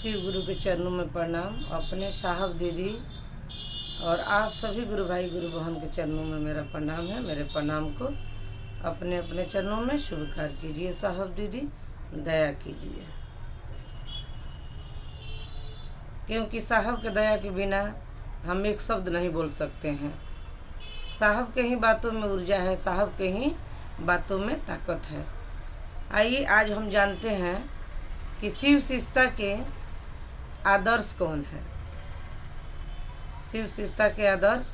शिव गुरु के चरणों में प्रणाम। अपने साहब दीदी और आप सभी गुरु भाई गुरु बहन के चरणों में मेरा प्रणाम है। मेरे प्रणाम को अपने अपने चरणों में स्वीकार कीजिए। साहब दीदी दया कीजिए, क्योंकि साहब के दया के बिना हम एक शब्द नहीं बोल सकते हैं। साहब के ही बातों में ऊर्जा है, साहब के ही बातों में ताकत है। आइए आज हम जानते हैं कि शिव शिष्टता के आदर्श कौन है। शिव शिष्टता के आदर्श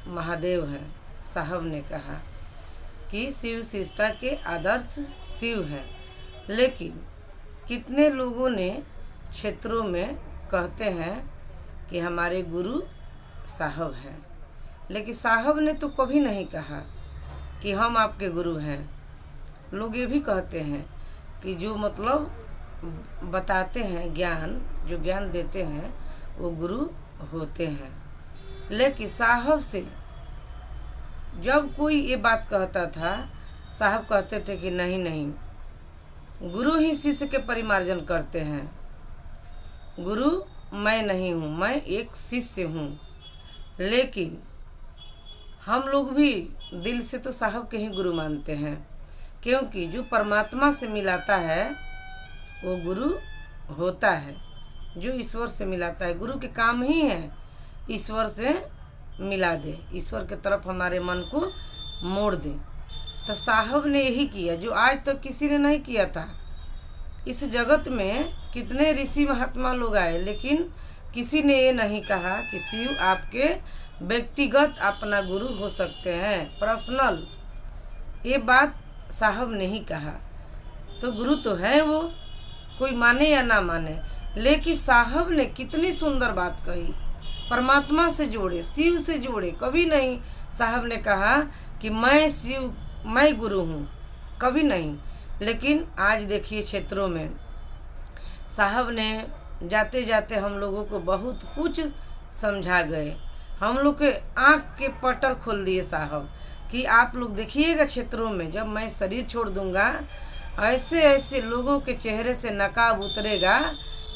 महादेव है। साहब ने कहा कि शिव शिष्टता के आदर्श शिव है, लेकिन कितने लोगों ने क्षेत्रों में कहते हैं कि हमारे गुरु साहब हैं, लेकिन साहब ने तो कभी नहीं कहा कि हम आपके गुरु हैं। लोग ये भी कहते हैं कि जो मतलब बताते हैं ज्ञान, जो ज्ञान देते हैं वो गुरु होते हैं। लेकिन साहब से जब कोई ये बात कहता था, साहब कहते थे कि नहीं नहीं, गुरु ही शिष्य के परिमार्जन करते हैं। गुरु मैं नहीं हूँ, मैं एक शिष्य हूँ। लेकिन हम लोग भी दिल से तो साहब के ही गुरु मानते हैं, क्योंकि जो परमात्मा से मिलाता है वो गुरु होता है। जो ईश्वर से मिलाता है, गुरु के काम ही है ईश्वर से मिला दे, ईश्वर के तरफ हमारे मन को मोड़ दे। तो साहब ने यही किया जो आज तक तो किसी ने नहीं किया था। इस जगत में कितने ऋषि महात्मा लोग आए, लेकिन किसी ने ये नहीं कहा कि शिव आपके व्यक्तिगत अपना गुरु हो सकते हैं, पर्सनल। ये बात साहब ने ही कहा। तो गुरु तो है वो, कोई माने या ना माने, लेकिन साहब ने कितनी सुंदर बात कही। परमात्मा से जोड़े, शिव से जोड़े। कभी नहीं साहब ने कहा कि मैं शिव, मैं गुरु हूँ, कभी नहीं। लेकिन आज देखिए क्षेत्रों में साहब ने जाते जाते हम लोगों को बहुत कुछ समझा गए। हम लोग के आँख के पटल खोल दिए साहब कि आप लोग देखिएगा क्षेत्रों में जब मैं शरीर छोड़ दूंगा, ऐसे ऐसे लोगों के चेहरे से नकाब उतरेगा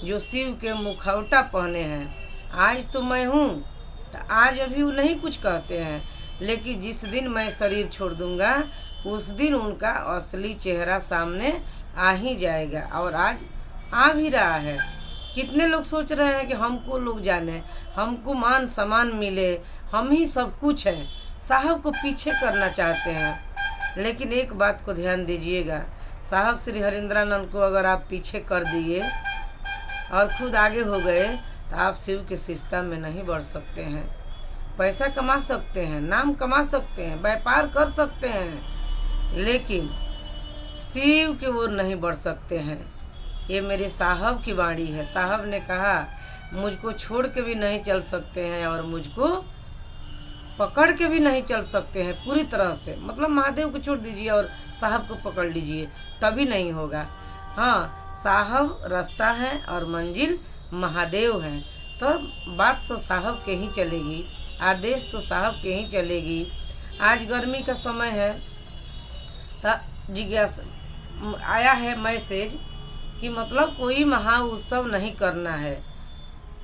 जो शिव के मुखौटा पहने हैं। आज तो मैं हूँ, तो आज अभी वो नहीं कुछ कहते हैं, लेकिन जिस दिन मैं शरीर छोड़ दूंगा उस दिन उनका असली चेहरा सामने आ ही जाएगा। और आज आ भी रहा है। कितने लोग सोच रहे हैं कि हमको लोग जाने, हमको मान सम्मान मिले, हम ही सब कुछ हैं। साहब को पीछे करना चाहते हैं। लेकिन एक बात को ध्यान दीजिएगा, साहब श्री हरिंद्रानंद को अगर आप पीछे कर दिए और खुद आगे हो गए तो आप शिव के शिष्टता में नहीं बढ़ सकते हैं। पैसा कमा सकते हैं, नाम कमा सकते हैं, व्यापार कर सकते हैं, लेकिन शिव के ओर नहीं बढ़ सकते हैं। ये मेरे साहब की वाणी है। साहब ने कहा मुझको छोड़ के भी नहीं चल सकते हैं और मुझको पकड़ के भी नहीं चल सकते हैं पूरी तरह से। मतलब महादेव को छोड़ दीजिए और साहब को पकड़ लीजिए, तभी नहीं होगा। हाँ, साहब रास्ता है और मंजिल महादेव है। तो बात तो साहब के ही चलेगी, आदेश तो साहब के ही चलेगी। आज गर्मी का समय है, तो जिज्ञासा आया है मैसेज कि मतलब कोई महा उत्सव नहीं करना है।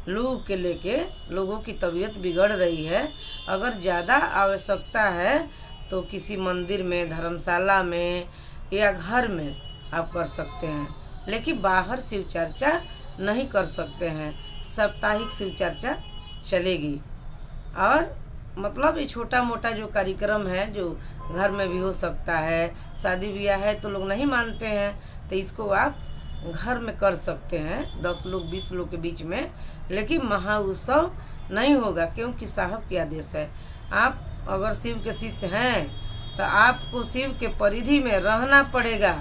लू के लेके लोगों की तबीयत बिगड़ रही है। अगर ज़्यादा आवश्यकता है तो किसी मंदिर में, धर्मशाला में या घर में आप कर सकते हैं, लेकिन बाहर शिव चर्चा नहीं कर सकते हैं। साप्ताहिक शिव चर्चा चलेगी। और मतलब ये छोटा मोटा जो कार्यक्रम है जो घर में भी हो सकता है, शादी ब्याह है तो लोग नहीं मानते हैं, तो इसको आप घर में कर सकते हैं 10 लोग 20 लोग के बीच में। लेकिन महा उत्सव नहीं होगा, क्योंकि साहब के आदेश है। आप अगर शिव के शिष्य हैं तो आपको शिव के परिधि में रहना पड़ेगा,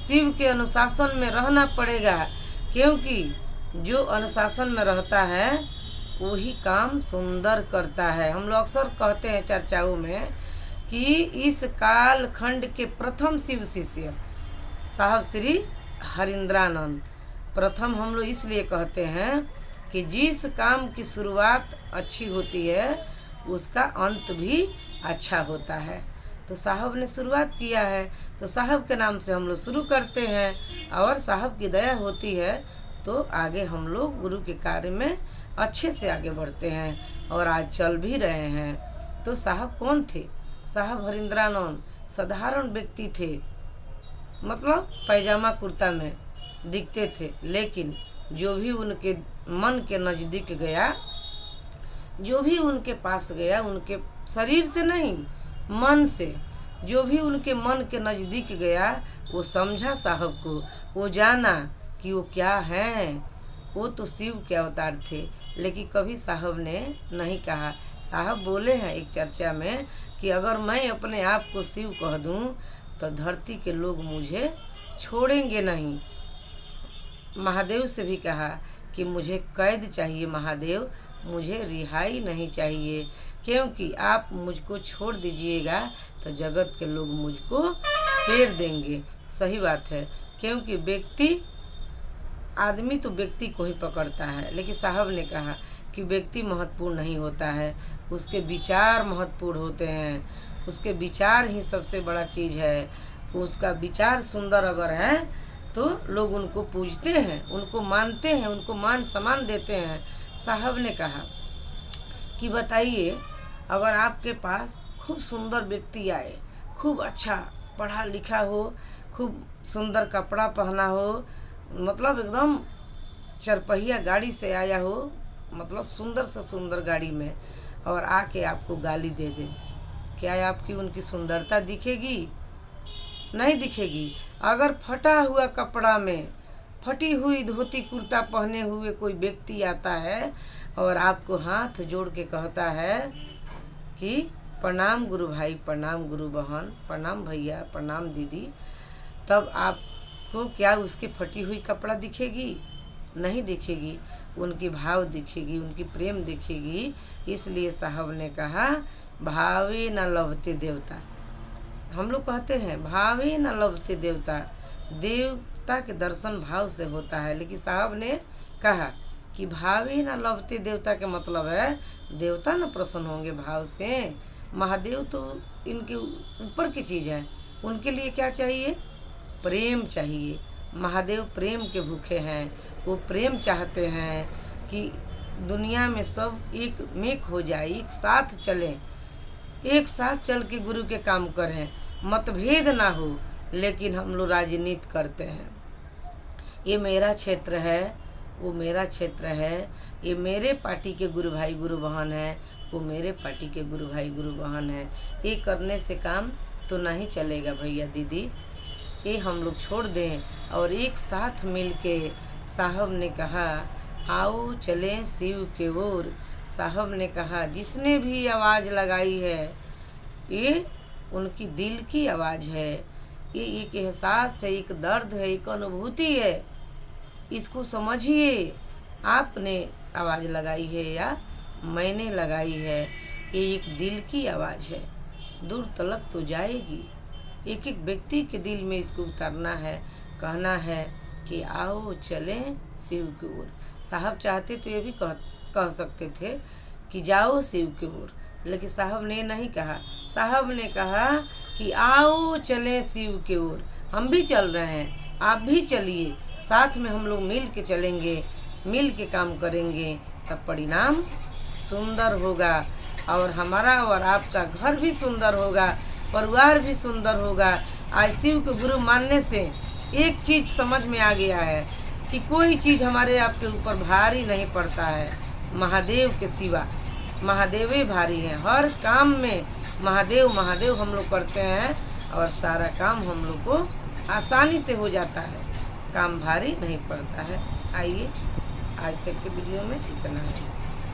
शिव के अनुशासन में रहना पड़ेगा, क्योंकि जो अनुशासन में रहता है वही काम सुंदर करता है। हम लोग अक्सर कहते हैं चर्चाओं में कि इस काल खंड के प्रथम शिव शिष्य साहब श्री हरिंद्रानंद। प्रथम हम लोग इसलिए कहते हैं कि जिस काम की शुरुआत अच्छी होती है उसका अंत भी अच्छा होता है। तो साहब ने शुरुआत किया है, तो साहब के नाम से हम लोग शुरू करते हैं और साहब की दया होती है तो आगे हम लोग गुरु के कार्य में अच्छे से आगे बढ़ते हैं और आज चल भी रहे हैं। तो साहब कौन थे? साहब हरिंद्रानंद साधारण व्यक्ति थे, मतलब पैजामा कुर्ता में दिखते थे, लेकिन जो भी उनके मन के नज़दीक गया, जो भी उनके पास गया, उनके शरीर से नहीं मन से, जो भी उनके मन के नज़दीक गया वो समझा साहब को, वो जाना कि वो क्या हैं, वो तो शिव के अवतार थे। लेकिन कभी साहब ने नहीं कहा। साहब बोले हैं एक चर्चा में कि अगर मैं अपने आप को शिव कह दूं तो धरती के लोग मुझे छोड़ेंगे नहीं। महादेव से भी कहा कि मुझे कैद चाहिए महादेव, मुझे रिहाई नहीं चाहिए, क्योंकि आप मुझको छोड़ दीजिएगा तो जगत के लोग मुझको फेर देंगे। सही बात है, क्योंकि व्यक्ति, आदमी तो व्यक्ति को ही पकड़ता है, लेकिन साहब ने कहा कि व्यक्ति महत्वपूर्ण नहीं होता है, उसके विचार महत्वपूर्ण होते हैं। उसके विचार ही सबसे बड़ा चीज़ है। उसका विचार सुंदर अगर है तो लोग उनको पूजते हैं, उनको मानते हैं, उनको मान सम्मान देते हैं। साहब ने कहा कि बताइए, अगर आपके पास खूब सुंदर व्यक्ति आए, खूब अच्छा पढ़ा लिखा हो, खूब सुंदर कपड़ा पहना हो, मतलब एकदम चरपहिया गाड़ी से आया हो, मतलब सुंदर से सुंदर गाड़ी में, और आके आपको गाली दे दे, क्या आपकी उनकी सुंदरता दिखेगी? नहीं दिखेगी। अगर फटा हुआ कपड़ा में, फटी हुई धोती कुर्ता पहने हुए कोई व्यक्ति आता है और आपको हाथ जोड़ के कहता है कि प्रणाम गुरु भाई, प्रणाम गुरु बहन, प्रणाम भैया, प्रणाम दीदी, तब आपको क्या उसकी फटी हुई कपड़ा दिखेगी? नहीं दिखेगी। उनकी भाव दिखेगी, उनकी प्रेम दिखेगी। इसलिए साहब ने कहा भावे न लभते देवता। हम लोग कहते हैं भावे न लभते देवता, देवता के दर्शन भाव से होता है, लेकिन साहब ने कहा कि भावे न लभते देवता के मतलब है देवता न प्रसन्न होंगे भाव से। महादेव तो इनके ऊपर की चीज़ है, उनके लिए क्या चाहिए? प्रेम चाहिए। महादेव प्रेम के भूखे हैं, वो प्रेम चाहते हैं कि दुनिया में सब एक मेक हो जाए, एक साथ चलें, एक साथ चल के गुरु के काम करें, मतभेद ना हो। लेकिन हम लोग राजनीति करते हैं, ये मेरा क्षेत्र है, वो मेरा क्षेत्र है, ये मेरे पार्टी के गुरु भाई गुरु बहन है, वो मेरे पार्टी के गुरु भाई गुरु बहन है। ये करने से काम तो नहीं चलेगा भैया दीदी, ये हम लोग छोड़ दें और एक साथ मिल के। साहब ने कहा आओ चलें शिव के ओर। साहब ने कहा जिसने भी आवाज़ लगाई है ये उनकी दिल की आवाज़ है, ये एक एहसास है, एक दर्द है, एक अनुभूति है, इसको समझिए। आपने आवाज़ लगाई है या मैंने लगाई है, ये एक दिल की आवाज़ है, दूर तलक तो जाएगी। एक एक व्यक्ति के दिल में इसको उतारना है, कहना है कि आओ चलें शिव की ओर। साहब चाहते तो ये भी कह सकते थे कि जाओ शिव की ओर, लेकिन साहब ने नहीं कहा। साहब ने कहा कि आओ चलें शिव की ओर। हम भी चल रहे हैं, आप भी चलिए, साथ में हम लोग मिल के चलेंगे, मिल के काम करेंगे, तब परिणाम सुंदर होगा और हमारा और आपका घर भी सुंदर होगा, परिवार भी सुंदर होगा। आज शिव के गुरु मानने से एक चीज़ समझ में आ गया है कि कोई चीज़ हमारे आपके ऊपर भारी नहीं पड़ता है, महादेव के सिवा। महादेव ही भारी हैं, हर काम में महादेव महादेव हम लोग करते हैं और सारा काम हम लोग को आसानी से हो जाता है, काम भारी नहीं पड़ता है। आइए आज तक के वीडियो में इतना है।